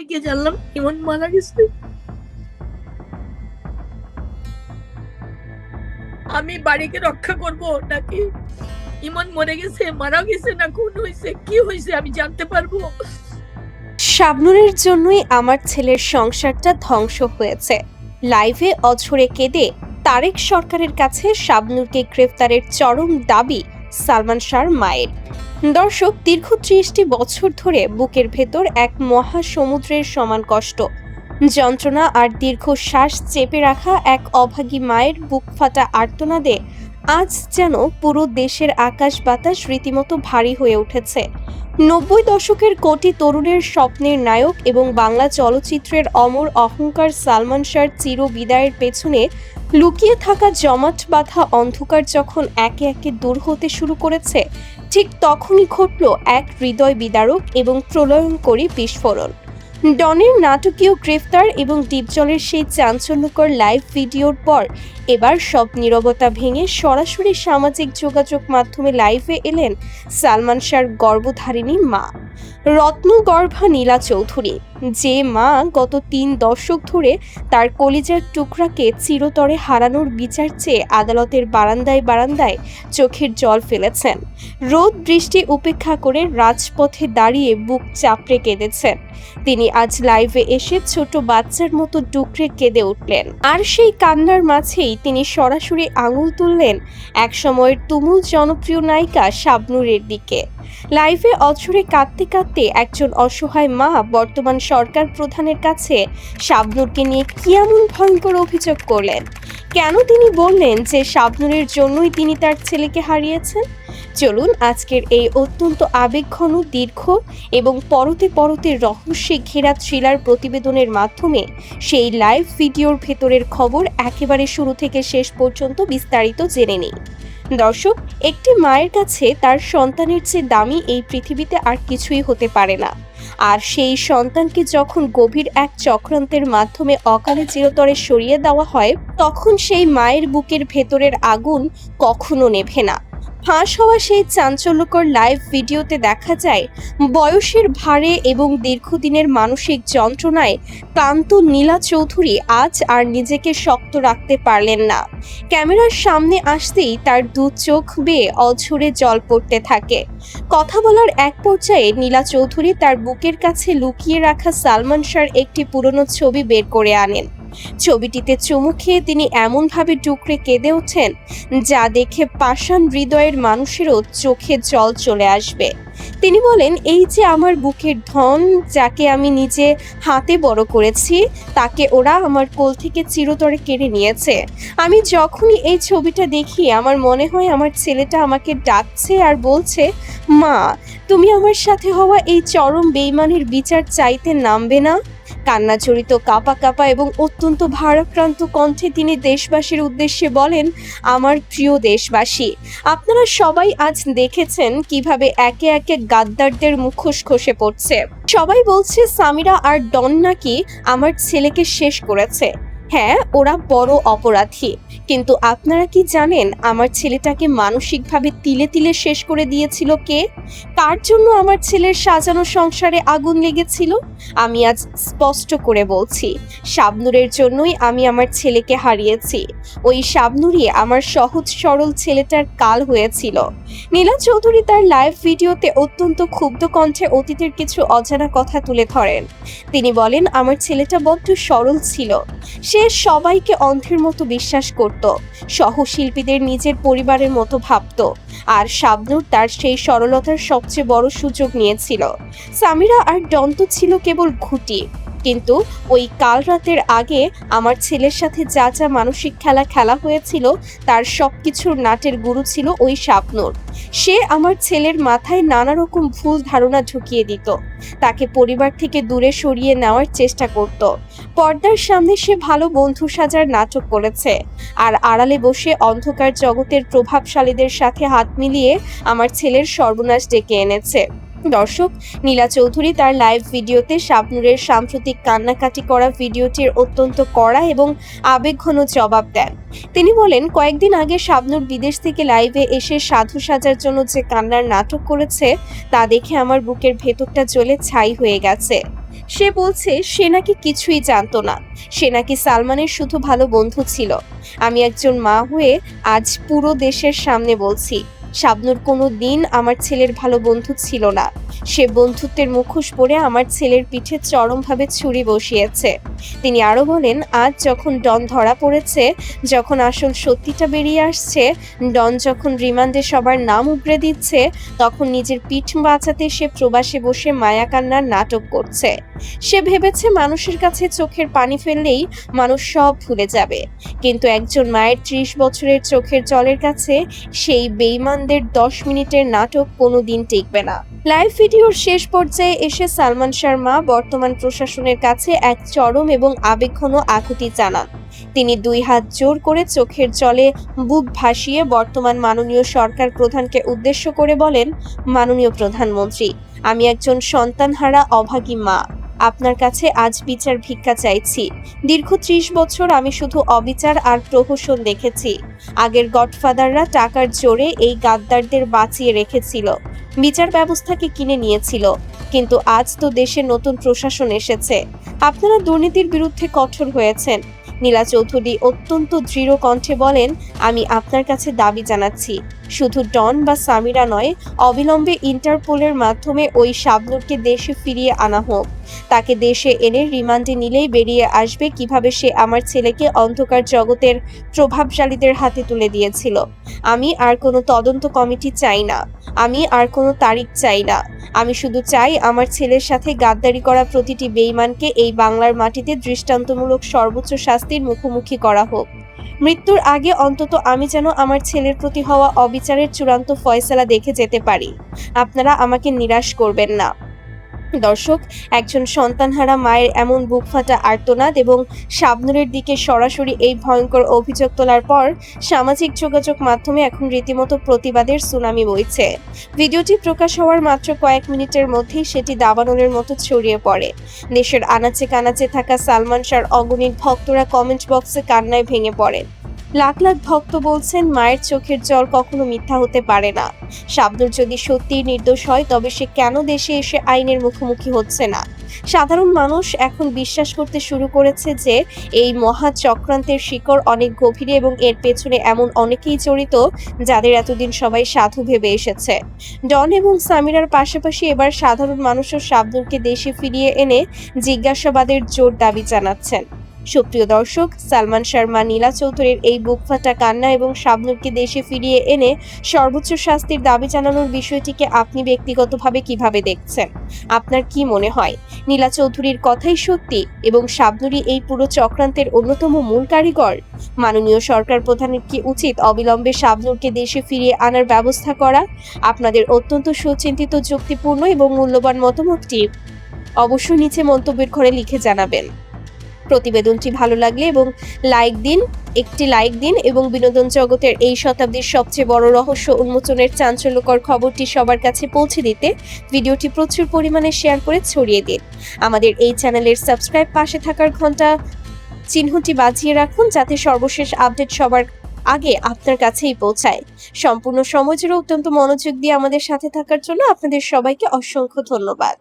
গিয়ে জানলাম ইমন মারা গেছে। আমি বাড়িকে রক্ষা করব নাকি ইমন মরে গেছে, মারা গেছে, না খুন হয়েছে, কি হয়েছে আমি জানতে পারবো? শাবনূরের জন্যই আমার ছেলের সংসারটা ধ্বংস হয়েছে। লাইভে অঝরে কেঁদে তারেক সরকারের কাছে শাবনূরকে গ্রেফতারের চরম দাবি সালমান শাহর মায়ের। দর্শক, দীর্ঘ ৩০টি বছর ধরে বুকের ভেতর এক মহাসমুদ্রের সমান কষ্ট, যন্ত্রণা আর দীর্ঘশ্বাস চেপে রাখা এক অভাগী মায়ের বুক ফাটা আর্তনাদে আজ যেন পুরো দেশের আকাশ বাতাস রীতিমতো ভারী হয়ে উঠেছে। ৯০ দশকের কোটি তরুণের স্বপ্নের নায়ক এবং বাংলা চলচ্চিত্রের অমর অহংকার সালমান শাহর চির বিদায়ের পেছনে লুকিয়ে থাকা জমাট বাঁধা অন্ধকার যখন একে একে দূর হতে শুরু করেছে, ঠিক তখনই ঘটল এক হৃদয় বিদারক এবং প্রলয়ঙ্করী বিস্ফোরণ। ডনের নাটকীয় গ্রেফতার এবং ডিপজলের সেই চাঞ্চল্যকর লাইভ ভিডিওর পর এবার সব নীরবতা ভেঙে সরাসরি সামাজিক যোগাযোগ মাধ্যমে লাইভে এলেন সালমান শাহর গর্ভধারিণী মা রত্নগর্ভা নীলা চৌধুরী, যে মা গত ৩ দশক ধরে তার কলিজার টুকরাকে চিরতরে হারানোর বিচার চেয়ে আদালতের বারান্দায় বারান্দায় চোখের জল ফেলেছেন। রোদ বৃষ্টি উপেক্ষা করে রাজপথে দাঁড়িয়ে বুক চাপড়ে কেঁদেছেন। তিনি আজ লাইভে এসে ছোট বাচ্চার মতো ডুকরে কেঁদে উঠলেন। আর সেই কান্নার মাঝেই তিনি সরাসরি আঙুল তুললেন একসময়ের তুমুল জনপ্রিয় নায়িকা শাবনূরের দিকে। লাইভে অঝরে কাঁদতে কাঁদতে একজন অসহায় মা বর্তমান সরকার প্রধানের কাছে শাবনূরকে নিয়ে কি এমন ভয়ঙ্কর অভিযোগ করলেন? কেন তিনি বললেন যে শাবনূরের জন্যই তিনি তার ছেলেকে হারিয়েছেন? চলুন আজকের এই অত্যন্ত আবেগঘন, দীর্ঘ এবং পরতে পরতে রহস্যে ঘেরা থ্রিলার প্রতিবেদনের মাধ্যমে সেই লাইভ ভিডিওর ভেতরের খবর একেবারে শুরু থেকে শেষ পর্যন্ত বিস্তারিত জেনে নিই। দর্শক, একটি মায়ের কাছে তার সন্তানের চেয়ে দামি এই পৃথিবীতে আর কিছুই হতে পারে না। আর সেই সন্তানকে যখন গভীর এক চক্রান্তের মাধ্যমে অকালে চিরতরে সরিয়ে দেওয়া হয়, তখন সেই মায়ের বুকের ভেতরের আগুন কখনো নেভে না। ফাঁস হওয়া সেই চাঞ্চল্যকর লাইভ ভিডিওতে দেখা যায় বয়সের ভারে এবং দীর্ঘদিনের মানসিক যন্ত্রণায় ক্লান্ত নীলা চৌধুরী আজ আর নিজেকে শক্ত রাখতে পারলেন না। ক্যামেরার সামনে আসতেই তার দু চোখ বেয়ে অঝরে জল পড়তে থাকে। কথা বলার এক পর্যায়ে নীলা চৌধুরী তার বুকের কাছে লুকিয়ে রাখা সালমান শাহর একটি পুরনো ছবি বের করে আনেন। ছবিটিতে চুমু খেয়ে তিনি এমনভাবে ডুকরে কেঁদে ওঠেন যা দেখে পাষাণ হৃদয়ের মানুষেরও চোখে জল চলে আসবে। তিনি বলেন, এই যে আমার বুকের ধন, যাকে আমি নিজে হাতে বড় করেছি, তাকে ওরা আমার কোল থেকে চিরতরে কেড়ে নিয়েছে। আমি যখনই এই ছবিটা দেখি আমার মনে হয় আমার ছেলেটা আমাকে ডাকছে আর বলছে, মা, তুমি আমার সাথে হওয়া এই চরম বেইমানির বিচার চাইতে নামবে না? কান্নাজড়িত কাঁপা কাঁপা এবং অত্যন্ত ভারাক্রান্ত কণ্ঠে তিনি দেশবাসীর উদ্দেশ্যে বলেন, আমার প্রিয় দেশবাসী, আপনারা সবাই আজ দেখেছেন কিভাবে একে একে গাদ্দারদের মুখোশ খসে পড়ছে। সবাই বলছে সামিরা আর ডন নাকি আমার ছেলেকে শেষ করেছে। হ্যাঁ, ওরা বড় অপরাধী, কিন্তু আপনারা কি জানেন আমার ছেলেটাকে মানসিকভাবে তিলে তিলে শেষ করে দিয়েছিল কে? কার জন্য আমার ছেলের সাজানো সংসারে আগুন লেগেছিল? আমি আজ স্পষ্ট করে বলছি, শাবনূরের জন্যই আমি আমার ছেলেকে হারিয়েছি। ওই শাবনূরই আমার সহজ সরল ছেলেটার কাল হয়েছিল। নীলা চৌধুরী তার লাইভ ভিডিওতে অত্যন্ত ক্ষুব্ধ কণ্ঠে অতীতের কিছু অজানা কথা তুলে ধরেন। তিনি বলেন, আমার ছেলেটা বড্ড সরল ছিল। সে সবাইকে অন্ধের মতো বিশ্বাস করত, সহশিল্পীদের নিজের পরিবারের মতো ভাবত। আর শাবনূর তার সেই সরলতার সবচেয়ে বড় সুযোগ নিয়েছিল। সামিরা আর ডন্ত ছিল কেবল ঘুঁটি, কিন্তু ওই কাল রাতের আগে আমার ছেলের সাথে যা যা মানসিক খেলা খেলা হয়েছিল তার সবকিছুর নাটের গুরু ছিল ওই শাবনূর। সে আমার ছেলের মাথায় নানা রকম ভুল ধারণা ঢুকিয়ে দিত, তাকে পরিবার থেকে দূরে সরিয়ে নেওয়ার চেষ্টা করত। পর্দার সামনে সে ভালো বন্ধু সাজার নাটক করেছে, আর আড়ালে বসে অন্ধকার জগতের প্রভাবশালীদের সাথে হাত মিলিয়ে আমার ছেলের সর্বনাশ ডেকে এনেছে। দর্শক, নীলা চৌধুরী তার লাইভ ভিডিওতে শাবনূরের সাম্প্রতিক কান্নাকাটি করা ভিডিওটির অত্যন্ত কড়া এবং আবেগঘন জবাব দেন। তিনি বলেন, কয়েকদিন আগে শাবনূর বিদেশ থেকে লাইভে এসে সাধু সাজার জন্য যে কান্নার নাটক করেছে তা দেখে আমার বুকের ভেতরটা জ্বলে ছাই হয়ে গেছে। সে বলছে সে নাকি কিছুই জানতো না, সে নাকি সালমানের শুধু ভালো বন্ধু ছিল। আমি একজন মা হয়ে আজ পুরো দেশের সামনে বলছি, শাবনূর কোনো দিন আমার ছেলের ভালো বন্ধু ছিল না। সে বন্ধুত্বের মুখোশ পরে আমার ছেলের পিঠে চরমভাবে ছুরি বসিয়েছে। তিনি আরো বলেন, আজ যখন ডন ধরা পড়েছে, যখন আসল সত্যিটা বেরিয়ে আসছে, ডন যখন রিমান্ডে সবার নাম উগরে দিচ্ছে, তখন নিজের পিঠ বাঁচাতে সে প্রবাসে বসে মায়া কান্নার নাটক করছে। সে ভেবেছে মানুষের কাছে চোখের পানি ফেললেই মানুষ সব ভুলে যাবে, কিন্তু একজন মায়ের 30 বছরের চোখের জলের কাছে সেই বেঈমানদের 10 মিনিটের নাটক কোনোদিন টিকবে না। লাইভ ভিডিওর শেষ পর্যায়ে এসে সালমান শাহর মা বর্তমান প্রশাসনের কাছে এক চরম এবং আবেগঘন আকুতি জানান। তিনি 2 হাত জোর করে চোখের জলে বুক ভাসিয়ে বর্তমান মাননীয় সরকার প্রধানকে উদ্দেশ্য করে বলেন, মাননীয় প্রধানমন্ত্রী, আমি একজন সন্তানহারা অভাগী মা, আপনার কাছে আজ বিচার ভিক্ষা চাইছি। দীর্ঘ 30 বছর আমি শুধু অবিচার আর প্রহসন দেখেছি। আগের গডফাদাররা টাকার জোরে এই গাদ্দারদের বাঁচিয়ে রেখেছিল, বিচার ব্যবস্থাকে কিনে নিয়েছিল, কিন্তু আজ তো দেশে নতুন প্রশাসন এসেছে। আপনারা দুর্নীতির বিরুদ্ধে কঠোর হয়েছেন। নীলা চৌধুরী অত্যন্ত দৃঢ় কণ্ঠে বলেন, আমি আপনার কাছে দাবি জানাচ্ছি, শুধু ডন বা সামিরা নয়, অবিলম্বে ইন্টারপোলের মাধ্যমে ওই শাবনূরকে দেশে ফিরিয়ে আনা হোক। তাকে দেশে এনে রিমান্ডে নিলেই বেরিয়ে আসবে কিভাবে সে আমার ছেলেকে অন্ধকার জগতের প্রভাবশালীদের হাতে তুলে দিয়েছিল। আমি আর কোনো তদন্ত কমিটি চাই না, আমি আর কোনো তারিখ চাই না। আমি শুধু চাই আমার ছেলের সাথে গাদ্দারি করা প্রতিটি বেঈমানকে এই বাংলার মাটিতে দৃষ্টান্তমূলক সর্বোচ্চ শাস্তির মুখোমুখি করা হোক। মৃত্যুর আগে অন্তত আমি যেন আমার ছেলের প্রতি হওয়া অবিচারের চূড়ান্ত ফয়সালা দেখে যেতে পারি। আপনারা আমাকে নিরাশ করবেন না। দর্শক, একজন সন্তানহারা মায়ের এমন বুকফাটা আর্তনাদ এবং শাবনূরের দিকে সরাসরি এই ভয়ঙ্কর অভিযোগ তোলার পর সামাজিক যোগাযোগ মাধ্যমে এখন রীতিমতো প্রতিবাদের সুনামি বইছে। ভিডিওটি প্রকাশ হওয়ার মাত্র কয়েক মিনিটের মধ্যেই সেটি দাবানলের মতো ছড়িয়ে পড়ে। দেশের আনাচে কানাচে থাকা সালমান শাহর অগণিত ভক্তরা কমেন্ট বক্সে কান্নায় ভেঙে পড়েন। লাখ লাখ ভক্ত বলছেন, মায়ের চোখের জল কখনো মিথ্যা হতে পারে না। শাবনূর যদি সত্যিই নির্দোষ হয়, তবে সে কেন দেশে এসে আইনের মুখোমুখি হচ্ছে না? সাধারণ মানুষ এখন বিশ্বাস করতে শুরু করেছে যে এই মহা চক্রান্তের শিকড় অনেক গভীরে এবং এর পেছনে এমন অনেকেই জড়িত যাদের এতদিন সবাই সাধু ভেবে এসেছে। ডন এবং সামিরার পাশাপাশি এবার সাধারণ মানুষও শাবনূরকে দেশে ফিরিয়ে এনে জিজ্ঞাসাবাদের জোর দাবি জানাচ্ছেন। সুপ্রিয় দর্শক, সালমান শাহর মা নীলা চৌধুরীর এই বুকফাটা কান্না এবং শাবনূরকে দেশে ফিরিয়ে এনে সর্বোচ্চ শাস্তির দাবি জানানোর বিষয়টিকে আপনি ব্যক্তিগতভাবে কিভাবে দেখছেন? আপনার কি মনে হয়, নীলা চৌধুরীর কথাই সত্যি এবং শাবনূরই এই পুরো চক্রান্তের অন্যতম মূল কারিগর? মাননীয় সরকার প্রধানের কি উচিত অবিলম্বে শাবনূরকে দেশে ফিরিয়ে আনার ব্যবস্থা করা? আপনাদের অত্যন্ত সুচিন্তিত, যুক্তিপূর্ণ এবং মূল্যবান মতামতটি অবশ্যই নিচে মন্তব্যের ঘরে লিখে জানাবেন। প্রতিবেদনটি ভালো লাগলে একটি লাইক দিন এবং বিনোদন জগতের এই শতাব্দীর সবচেয়ে বড় রহস্য উন্মোচনের চাঞ্চল্যকর খবরটি সবার কাছে পৌঁছে দিতে ভিডিওটি প্রচুর পরিমাণে শেয়ার করে ছড়িয়ে দিন। আমাদের এই চ্যানেলের সাবস্ক্রাইব, পাশে থাকার ঘন্টা চিহ্নটি বাজিয়ে রাখুন, যাতে সর্বশেষ আপডেট সবার আগে আপনার কাছেই পৌঁছায়। সম্পূর্ণ সময় জুড়ে অত্যন্ত মনোযোগ দিয়ে আমাদের সাথে থাকার জন্য আপনাদের সবাইকে অসংখ্য ধন্যবাদ।